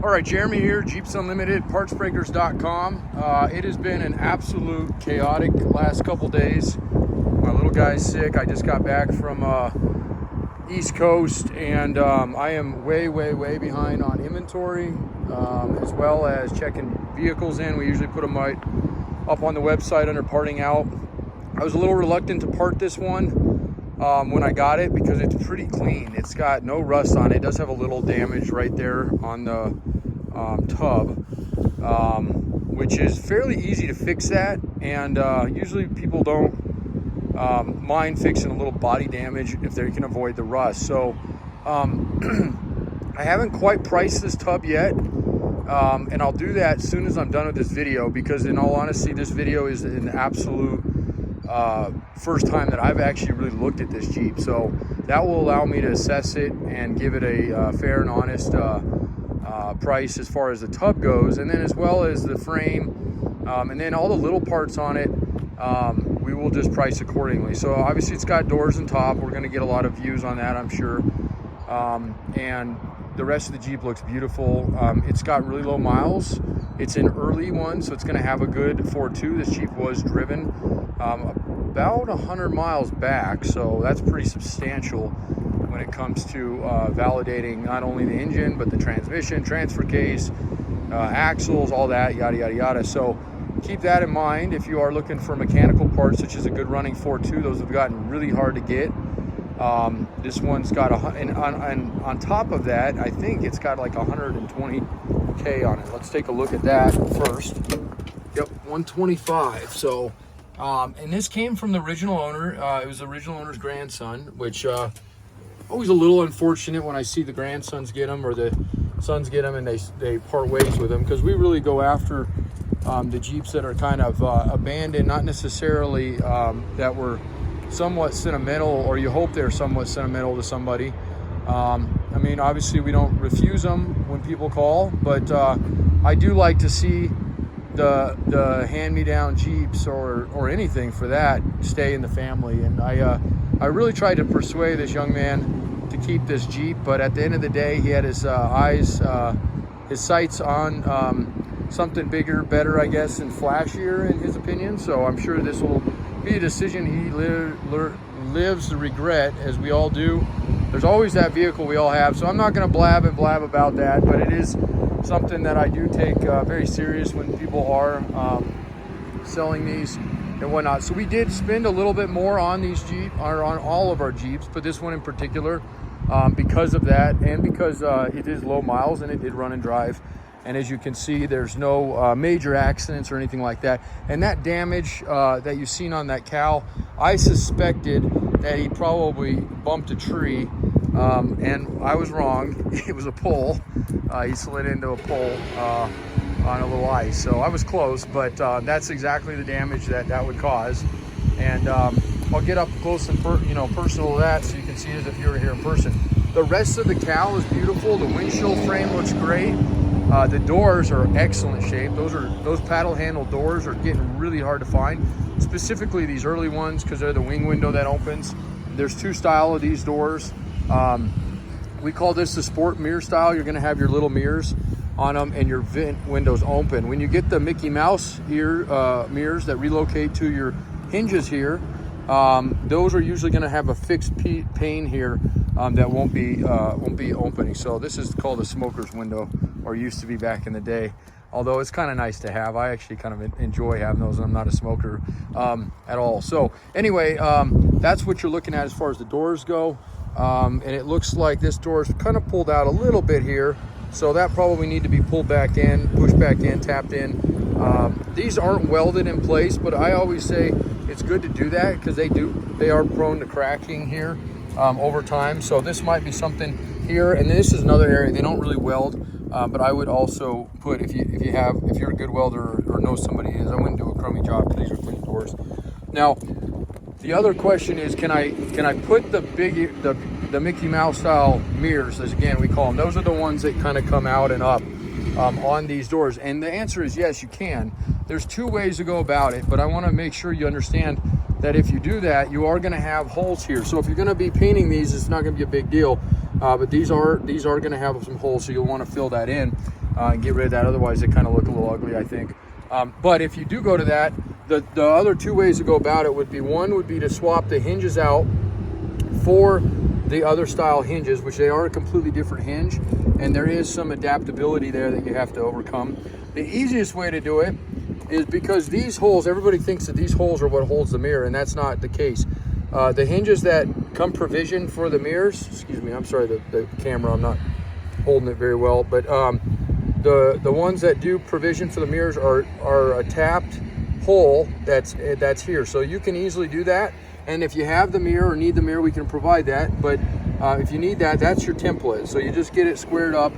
All right, Jeremy here, Jeeps Unlimited, partsbreakers.com. It has been an absolute chaotic last couple days. My little guy's sick. I just got back from East Coast, and I am way behind on inventory, as well as checking vehicles in. We usually put them right up on the website under parting out. I was a little reluctant to part this one when I got it because it's pretty clean. It's got no rust on it. It does have a little damage right there on the tub, which is fairly easy to fix that, and usually people don't mind fixing a little body damage if they can avoid the rust. So I haven't quite priced this tub yet, and I'll do that as soon as I'm done with this video, because in all honesty, this video is an absolute first time that I've actually really looked at this Jeep, so that will allow me to assess it and give it a fair and honest price as far as the tub goes, and then as well as the frame, and then all the little parts on it, we will just price accordingly. So obviously it's got doors and top. We're going to get a lot of views on that, I'm sure, and the rest of the Jeep looks beautiful. It's got really low miles. It's an early one, so it's going to have a good 4.2. This Jeep was driven about 100 miles back, so that's pretty substantial when it comes to validating not only the engine, but the transmission, transfer case, axles, all that, yada yada. So keep that in mind if you are looking for mechanical parts, such as a good running 4.2. Those have gotten really hard to get. This one's got and on top of that, I think it's got like 120K on it. Let's take a look at that first. Yep, 125. So and this came from the original owner. It was the original owner's grandson, which always a little unfortunate when I see the grandsons get them or the sons get them and they part ways with them, because we really go after the Jeeps that are kind of abandoned, not necessarily that were somewhat sentimental, or you hope they're somewhat sentimental to somebody. I mean, obviously we don't refuse them when people call, but I do like to see the hand-me-down Jeeps or anything for that stay in the family. And I really tried to persuade this young man to keep this Jeep, but at the end of the day, he had his his sights on something bigger, better, I guess, and flashier in his opinion. So I'm sure this will be a decision he lives to regret, as we all do. There's always that vehicle we all have, so I'm not going to blab about that, but it is something that I do take very serious when people are selling these and whatnot. So we did spend a little bit more on these Jeep, or on all of our Jeeps, but this one in particular, because of that, and because it is low miles and it did run and drive. And as you can see, there's no major accidents or anything like that. And that damage that you've seen on that cow, I suspected that he probably bumped a tree, and I was wrong. It was a pole. He slid into a pole on a little ice. So I was close, but that's exactly the damage that would cause. And I'll get up close and personal to that, so you can see it if you were here in person. The rest of the cow is beautiful. The windshield frame looks great. The doors are excellent shape. Those paddle handle doors are getting really hard to find, specifically these early ones, because they're the wing window that opens. There's two style of these doors. We call this the sport mirror style. You're going to have your little mirrors on them and your vent windows open. When you get the Mickey Mouse mirrors that relocate to your hinges here, those are usually going to have a fixed pane here that won't be opening. So this is called a smoker's window, or used to be back in the day, although it's kind of nice to have. I actually kind of enjoy having those, and I'm not a smoker at all. So anyway, that's what you're looking at as far as the doors go, and it looks like this door is kind of pulled out a little bit here, so that probably need to be pulled back in, pushed back in, tapped in. These aren't welded in place, but I always say it's good to do that, because they are prone to cracking here over time. So this might be something here, and this is another area they don't really weld, but I would also put, if you're a good welder or know somebody is, I wouldn't do a crummy job, because these are clean doors. Now the other question is, can I put the Mickey Mouse style mirrors, as again we call them, those are the ones that kind of come out and up on these doors? And the answer is yes, you can. There's two ways to go about it, but I want to make sure you understand that if you do that, you are going to have holes here. So if you're going to be painting these, it's not going to be a big deal, but these are going to have some holes, so you'll want to fill that in. and get rid of that. Otherwise, they kind of look a little ugly, I think. But if you do go to that, the other two ways to go about it would be, one would be to swap the hinges out for the other style hinges, which they are a completely different hinge, and there is some adaptability there that you have to overcome. The easiest way to do it is, because these holes, everybody thinks that these holes are what holds the mirror, and that's not the case. The hinges that come provisioned for the mirrors, excuse me, I'm sorry, the camera, I'm not holding it very well, but the ones that do provision for the mirrors are a tapped hole that's here, so you can easily do that. And if you have the mirror or need the mirror, we can provide that. But if you need that, that's your template. So you just get it squared up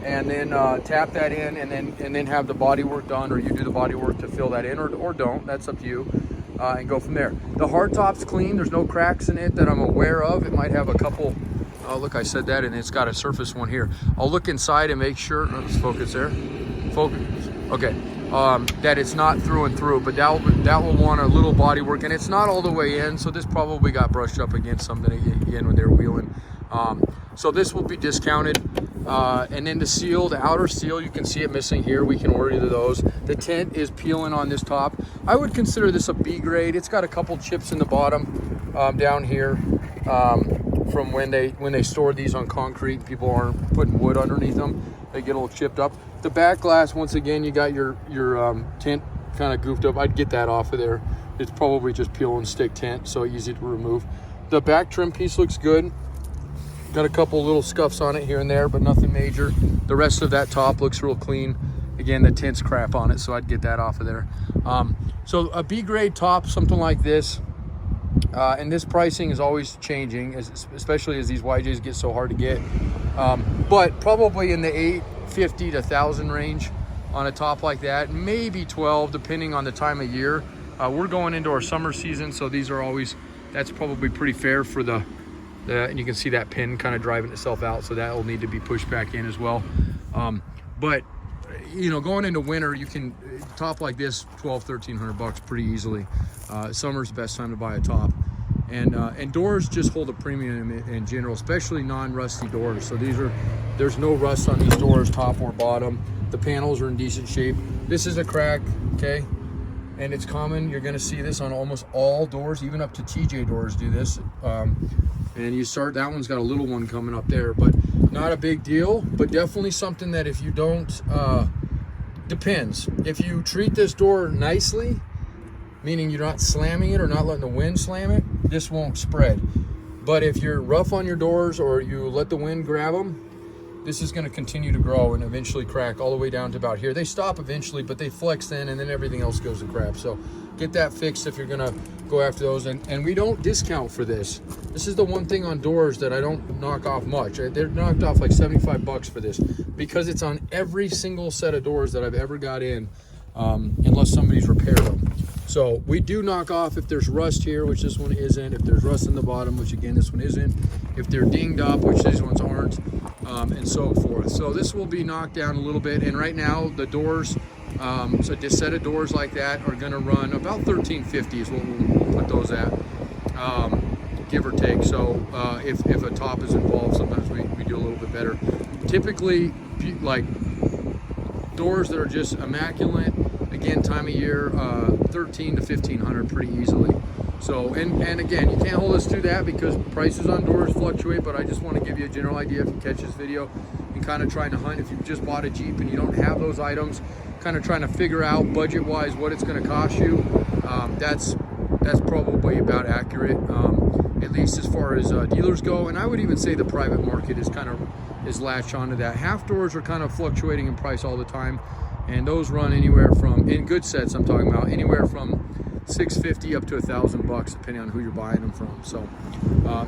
and then tap that in, and then have the body work done, or you do the body work to fill that in, or don't. That's up to you, and go from there. The hard top's clean. There's no cracks in it that I'm aware of. It might have a couple. Oh, look, I said that, and it's got a surface one here. I'll look inside and make sure. Let's focus there. Focus. Okay. That it's not through and through, but that will want a little body work, and it's not all the way in, so this probably got brushed up against something again when they were wheeling. So this will be discounted, and then the seal, the outer seal, you can see it missing here. We can order either of those. The tint is peeling on this top. I would consider this a B grade. It's got a couple chips in the bottom down here from when they stored these on concrete. People aren't putting wood underneath them. They get a little chipped up. The back glass, once again, you got your tint kind of goofed up. I'd get that off of there. It's probably just peel and stick tint, so easy to remove. The back trim piece looks good. Got a couple little scuffs on it here and there, but nothing major. The rest of that top looks real clean. Again, the tint's crap on it, so I'd get that off of there. So a B grade top, something like this. And this pricing is always changing, especially as these YJs get so hard to get. But probably in the $850 to $1,000 range on a top like that, maybe 12 depending on the time of year. We're going into our summer season, so these are always, that's probably pretty fair for the and you can see that pin kind of driving itself out, so that will need to be pushed back in as well. But you know, going into winter, you can top like this $1,200–1,300 pretty easily. Summer's the best time to buy a top. And doors just hold a premium in general, especially non-rusty doors. So there's no rust on these doors, top or bottom. The panels are in decent shape. This is a crack, okay? And it's common. You're gonna see this on almost all doors, even up to TJ doors do this. And you start, that one's got a little one coming up there, but not a big deal, but definitely something that if you don't, depends. If you treat this door nicely, meaning you're not slamming it or not letting the wind slam it, this won't spread. But if you're rough on your doors or you let the wind grab them, this is going to continue to grow and eventually crack all the way down to about here. They stop eventually, but they flex then, and then everything else goes to crap. So get that fixed if you're going to go after those. And we don't discount for this. This is the one thing on doors that I don't knock off much. They're knocked off like $75 for this, because it's on every single set of doors that I've ever got in, unless somebody's repaired them. So we do knock off if there's rust here, which this one isn't, if there's rust in the bottom, which again this one isn't, if they're dinged up, which these ones aren't, and so forth. So this will be knocked down a little bit, and right now the doors, so this set of doors like that are going to run about $1,350 is what we'll put those at, give or take. So if a top is involved, sometimes we do a little bit better. Typically, like doors that are just immaculate, again, time of year, $1,300 to $1,500 pretty easily. So, and again, you can't hold us to that because prices on doors fluctuate, but I just want to give you a general idea if you catch this video and kind of trying to hunt. If you've just bought a Jeep and you don't have those items, kind of trying to figure out budget-wise what it's going to cost you, that's probably about accurate, at least as far as dealers go. And I would even say the private market is latched onto that. Half doors are kind of fluctuating in price all the time, and those run anywhere from, in good sets I'm talking about, anywhere from $650 up to $1,000 depending on who you're buying them from. So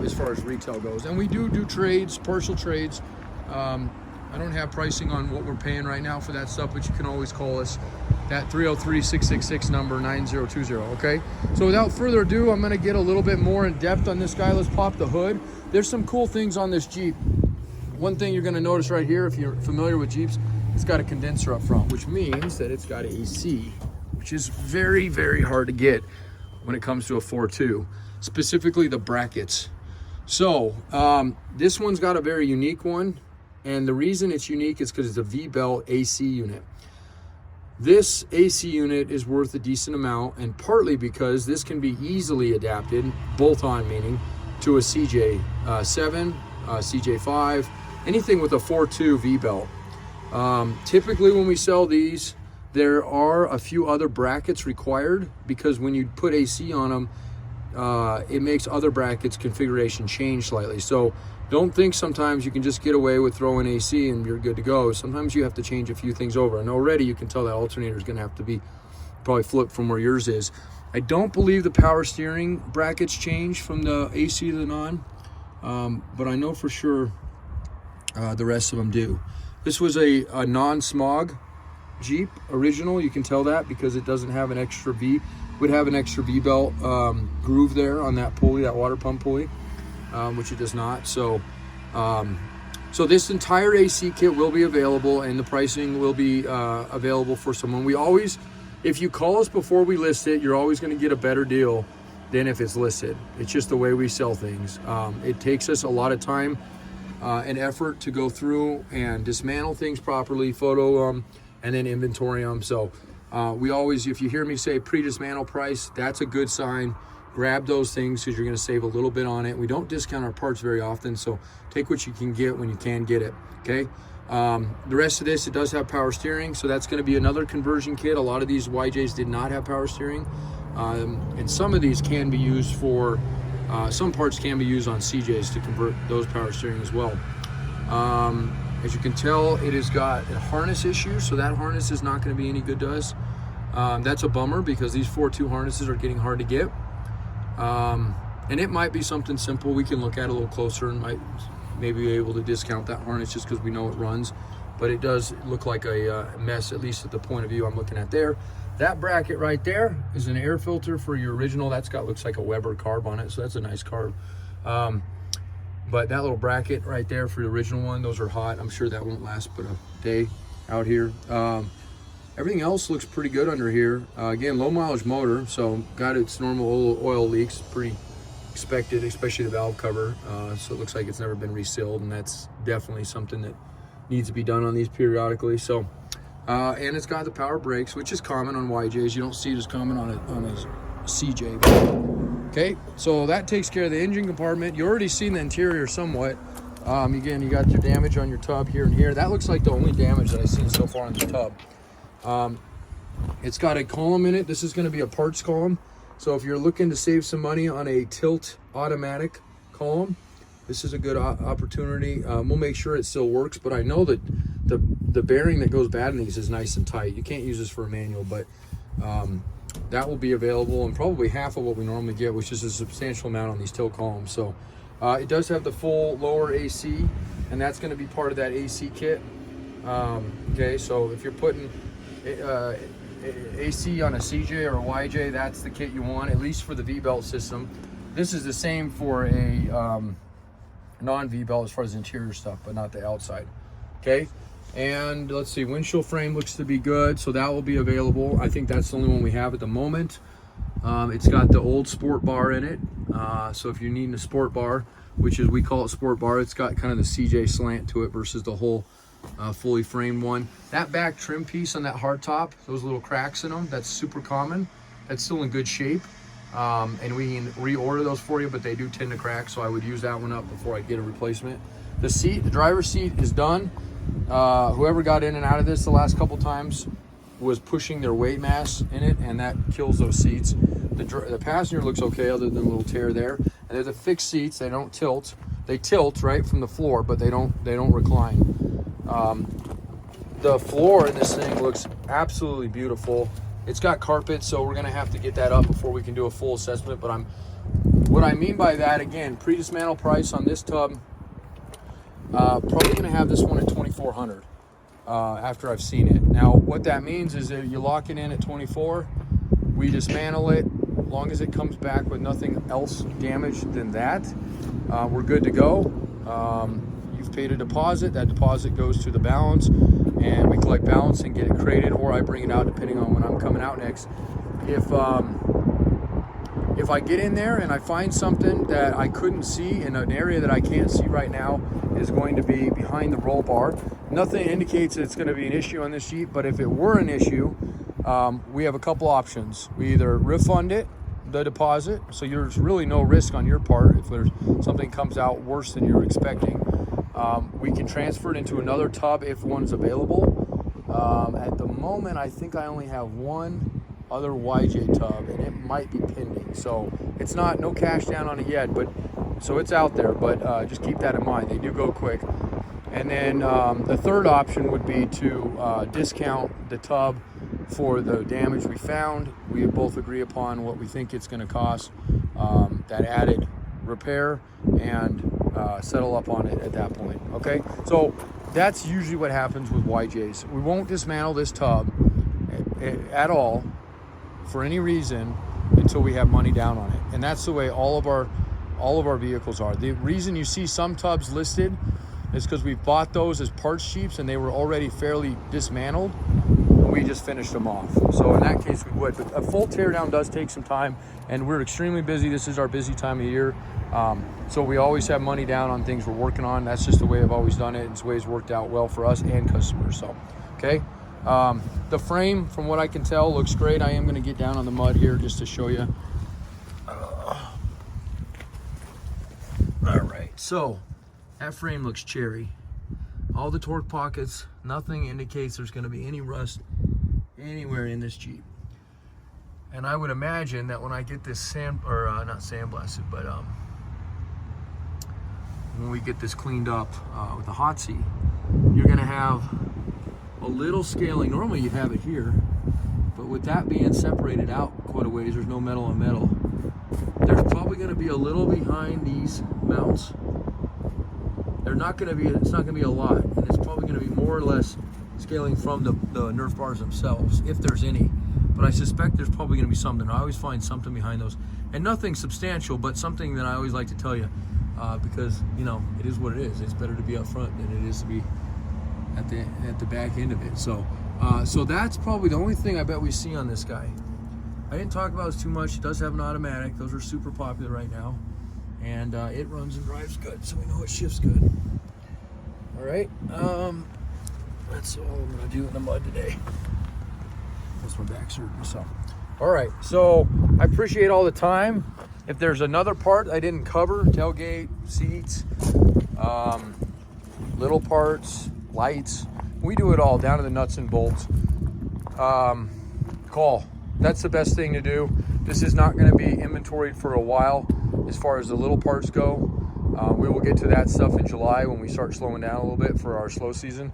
as far as retail goes, and we do trades, partial trades. I don't have pricing on what we're paying right now for that stuff, but you can always call us. That 303-666 number 9020. Okay, so without further ado, I'm going to get a little bit more in depth on this guy. Let's pop the hood. There's some cool things on this Jeep. One thing you're going to notice right here, if you're familiar with Jeeps, it's got a condenser up front, which means that it's got AC, which is very, very hard to get when it comes to a 4.2, specifically the brackets. So this one's got a very unique one, And the reason it's unique is because it's a V-belt AC unit. This AC unit is worth a decent amount, and partly because this can be easily adapted, bolt-on meaning, to a CJ7, CJ5, anything with a 4.2 V-belt. Typically when we sell these, there are a few other brackets required, because when you put AC on them, it makes other brackets configuration change slightly. So don't think sometimes you can just get away with throwing AC and you're good to go. Sometimes you have to change a few things over. And already you can tell that alternator is going to have to be probably flipped from where yours is. I don't believe the power steering brackets change from the AC to the non, but I know for sure the rest of them do. This was a non-smog Jeep original. You can tell that because it doesn't have an extra V. Would have an extra V-belt groove there on that pulley, that water pump pulley, which it does not. So so this entire AC kit will be available, and the pricing will be available for someone. We always, if you call us before we list it, you're always going to get a better deal than if it's listed. It's just the way we sell things. It takes us a lot of time and effort to go through and dismantle things properly, photo them, and then inventory them. So we always, if you hear me say pre-dismantle price, that's a good sign. Grab those things because you're going to save a little bit on it. We don't discount our parts very often, so take what you can get when you can get it, okay? The rest of this, it does have power steering, so that's going to be another conversion kit. A lot of these YJs did not have power steering, and some of these can be used for, some parts can be used on CJs to convert those power steering as well. As you can tell, it has got a harness issue, so that harness is not going to be any good to us. That's a bummer because these 4.2 harnesses are getting hard to get. And it might be something simple we can look at a little closer and might maybe be able to discount that harness just because we know it runs. But it does look like a mess, at least at the point of view I'm looking at there. That bracket right there is an air filter for your original. That's got, looks like a Weber carb on it, so that's a nice carb. But that little bracket right there for the original one, those are hot. I'm sure that won't last but a day out here. Everything else looks pretty good under here. Again, low mileage motor, so got its normal oil leaks, pretty expected, especially the valve cover. So it looks like it's never been resealed, and that's definitely something that needs to be done on these periodically. So, and it's got the power brakes, which is common on YJs. You don't see it as common on a CJ. Okay, so that takes care of the engine compartment. You already seen the interior somewhat. Again, you got your damage on your tub here and here. That looks like the only damage that I've seen so far on the tub. It's got a column in it. This is going to be a parts column. So if you're looking to save some money on a tilt automatic column, this is a good opportunity. We'll make sure it still works, but I know that the bearing that goes bad in these is nice and tight. You can't use this for a manual, but that will be available, and probably half of what we normally get, which is a substantial amount on these tilt columns. So it does have the full lower AC, and that's going to be part of that AC kit. Okay, so if you're putting AC on a CJ or a YJ, that's the kit you want, at least for the V-belt system. This is the same for a non-V-belt as far as interior stuff, but not the outside. Okay, and let's see, windshield frame looks to be good, so that will be available. I think that's the only one we have at the moment. It's got the old sport bar in it, so if you're needing a sport bar, which is, we call it sport bar, it's got kind of the CJ slant to it versus the whole fully framed one. That back trim piece on that hardtop, those little cracks in them, that's super common. That's still in good shape, and we can reorder those for you, but they do tend to crack, so I would use that one up before I get a replacement. The seat, the driver's seat is done. Whoever got in and out of this the last couple times was pushing their weight mass in it, and that kills those seats. The passenger looks okay other than a little tear there. And they're the fixed seats, they don't tilt. They tilt right from the floor, but they don't recline. The floor in this thing looks absolutely beautiful. It's got carpet, so we're gonna have to get that up before we can do a full assessment, but what I mean by that, again, pre-dismantle price on this tub, probably gonna have this one at $2,400 after I've seen it. Now, what that means is that you lock it in at 24, we dismantle it, as long as it comes back with nothing else damaged than that, we're good to go. You've paid a deposit, that deposit goes to the balance, and we collect balance and get it crated, or I bring it out depending on when I'm coming out next. If I get in there and I find something that I couldn't see in an area that I can't see right now, is going to be behind the roll bar. Nothing indicates that it's going to be an issue on this Jeep, but if it were an issue, we have a couple options. We either refund it, the deposit, so there's really no risk on your part if there's something comes out worse than you're expecting. We can transfer it into another tub if one's available. At the moment, I think I only have one other YJ tub, and it might be pending, so it's not, no cash down on it yet, but so it's out there, but just keep that in mind. They do go quick. And then the third option would be to discount the tub for the damage we found. We both agree upon what we think it's going to cost, that added repair, and settle up on it at that point. Okay, so that's usually what happens with YJs. We won't dismantle this tub at all for any reason until we have money down on it, and that's the way all of our vehicles are. The reason you see some tubs listed is because we bought those as parts Jeeps and they were already fairly dismantled. We just finished them off. So in that case, we would. But a full teardown does take some time, and we're extremely busy. This is our busy time of year. So we always have money down on things we're working on. That's just the way I've always done it. It's the way it's worked out well for us and customers. So, okay. The frame, from what I can tell, looks great. I am going to get down on the mud here just to show you. All right, so that frame looks cherry. All the torque pockets, nothing indicates there's going to be any rust anywhere in this Jeep. And I would imagine that when I get this not sandblasted, but when we get this cleaned up with a hot seat, you're going to have a little scaling. Normally you'd have it here, but with that being separated out quite a ways, there's no metal on metal. There's probably going to be a little behind these mounts. It's not going to be a lot, and it's probably going to be more or less scaling from the Nerf bars themselves, if there's any. But I suspect there's probably going to be something. I always find something behind those, and nothing substantial, but something that I always like to tell you, because you know it is what it is. It's better to be up front than it is to be at the back end of it. So that's probably the only thing I bet we see on this guy. I didn't talk about this too much. It does have an automatic. Those are super popular right now. And it runs and drives good, so we know it shifts good. All right, that's all I'm gonna do in the mud today. That's my back hurting, so. All right, so I appreciate all the time. If there's another part I didn't cover, tailgate, seats, little parts, lights, we do it all down to the nuts and bolts. Call. That's the best thing to do. This is not going to be inventoried for a while as far as the little parts go. We will get to that stuff in July when we start slowing down a little bit for our slow season.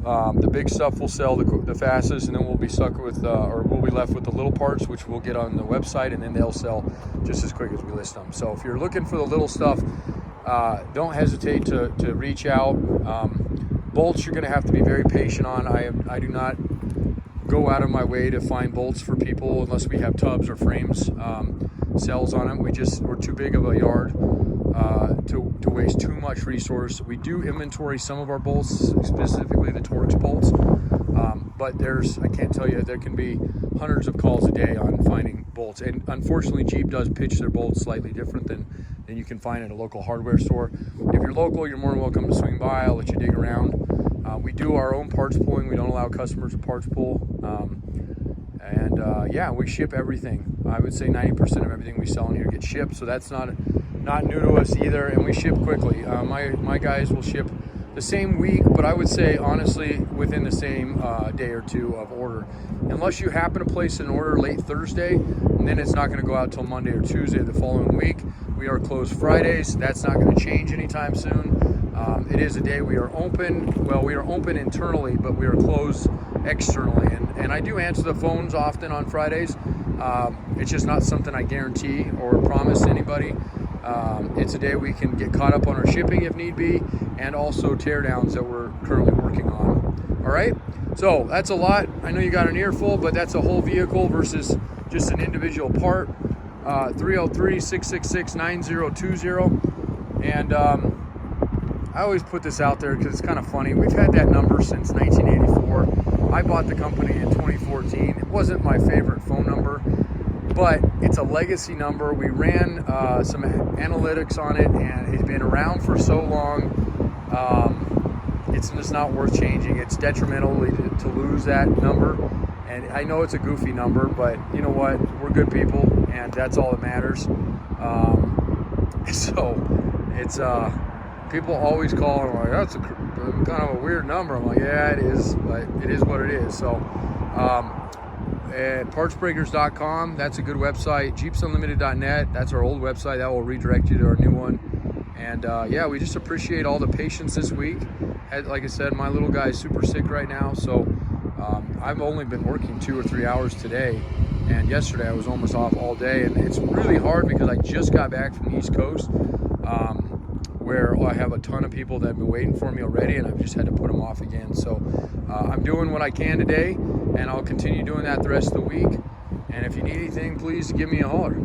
The big stuff will sell the fastest, and then we'll be stuck with, or we'll be left with the little parts, which we'll get on the website, and then they'll sell just as quick as we list them. So if you're looking for the little stuff, don't hesitate to reach out. Bolts, you're going to have to be very patient on. I do not go out of my way to find bolts for people unless we have tubs or frames, cells on them. We're too big of a yard to waste too much resource. We do inventory some of our bolts, specifically the Torx bolts, but I can't tell you, there can be hundreds of calls a day on finding bolts. And unfortunately, Jeep does pitch their bolts slightly different than you can find at a local hardware store. If you're local, you're more than welcome to swing by. I'll let you dig around. We do our own parts pulling. We don't allow customers to parts pull. Yeah, we ship everything. I would say 90% of everything we sell in here gets shipped, so that's not new to us either, and we ship quickly. My guys will ship the same week, but I would say honestly within the same day or two of order. Unless you happen to place an order late Thursday, and then it's not going to go out till Monday or Tuesday the following week. We are closed Fridays. That's not going to change anytime soon. It is a day we are open. Well, we are open internally, but we are closed externally. And I do answer the phones often on Fridays. It's just not something I guarantee or promise anybody. It's a day we can get caught up on our shipping if need be, and also teardowns that we're currently working on. All right, so that's a lot. I know you got an earful, but that's a whole vehicle versus just an individual part. 303-666-9020. And I always put this out there because it's kind of funny. We've had that number since 1984. I bought the company in 2014. It wasn't my favorite phone number, but it's a legacy number. We ran some analytics on it, and it's been around for so long. It's just not worth changing. It's detrimental to lose that number. And I know it's a goofy number, but you know what? We're good people, and that's all that matters. So it's people always call and like, that's kind of a weird number. I'm like, yeah, it is, but it is what it is. So at partsbreakers.com, that's a good website. jeepsunlimited.net, that's our old website. That will redirect you to our new one. And yeah, we just appreciate all the patience this week. Like I said, my little guy is super sick right now, so I've only been working 2 or 3 hours today, and yesterday I was almost off all day. And it's really hard because I just got back from the East Coast, where I have a ton of people that have been waiting for me already, and I've just had to put them off again. So I'm doing what I can today, and I'll continue doing that the rest of the week. And if you need anything, please give me a holler.